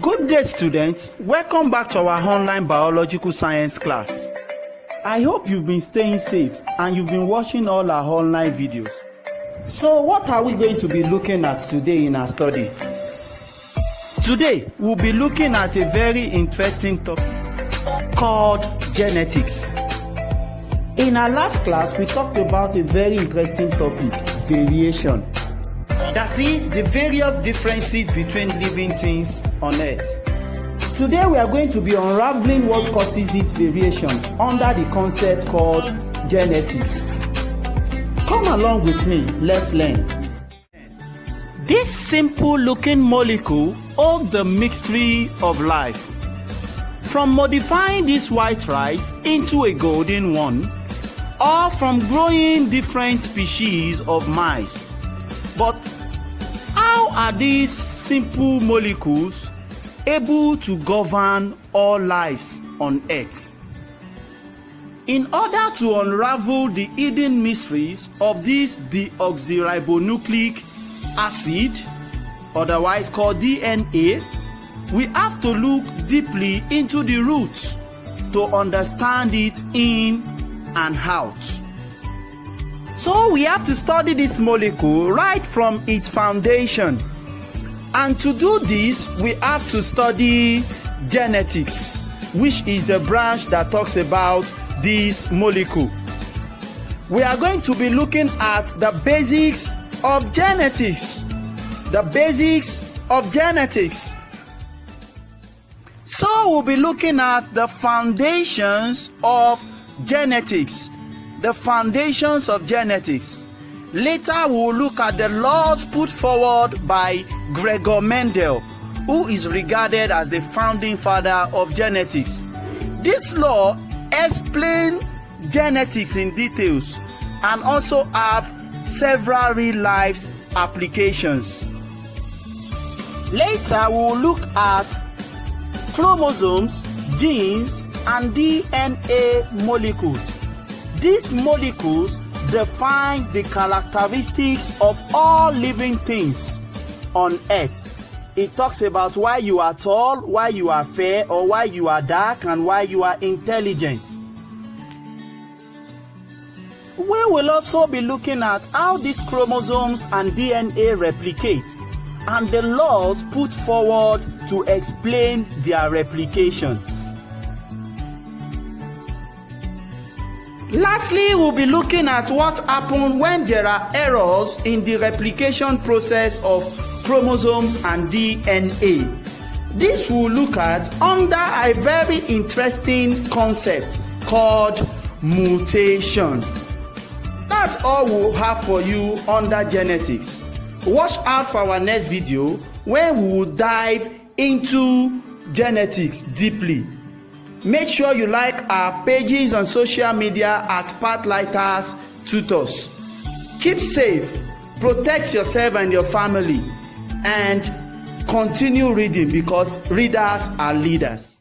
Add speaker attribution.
Speaker 1: Good day, students. Welcome back to our online biological science class. I hope you've been staying safe and you've been watching all our online videos. So what are we going to be looking at today in our study? Today, we'll be looking at a very interesting topic called genetics. In our last class, we talked about a very interesting topic, variation. That is, the various differences between living things on Earth. Today we are going to be unraveling what causes this variation under the concept called genetics. Come along with me, let's learn. This simple looking molecule holds the mystery of life. From modifying this white rice into a golden one, or from growing different species of mice. But how are these simple molecules able to govern all lives on Earth? In order to unravel the hidden mysteries of this deoxyribonucleic acid, otherwise called DNA, we have to look deeply into the roots to understand it in and out. So we have to study this molecule right from its foundation. And to do this, we have to study genetics, which is the branch that talks about this molecule. We are going to be looking at the basics of genetics. The basics of genetics. So we'll be looking at the foundations of genetics. The foundations of genetics. Later, we will look at the laws put forward by Gregor Mendel, who is regarded as the founding father of genetics. This law explains genetics in details and also have several real-life applications. Later, we will look at chromosomes, genes, and DNA molecules. These molecules define the characteristics of all living things on Earth. It talks about why you are tall, why you are fair, or why you are dark, and why you are intelligent. We will also be looking at how these chromosomes and DNA replicate, and the laws put forward to explain their replications. Lastly, we'll be looking at what happens when there are errors in the replication process of chromosomes and DNA. This we'll look at under a very interesting concept called mutation. That's all we'll have for you under genetics. Watch out for our next video where we will dive into genetics deeply. Make sure you like our pages on social media at Pathlighters Tutors. Keep safe, protect yourself and your family, and continue reading because readers are leaders.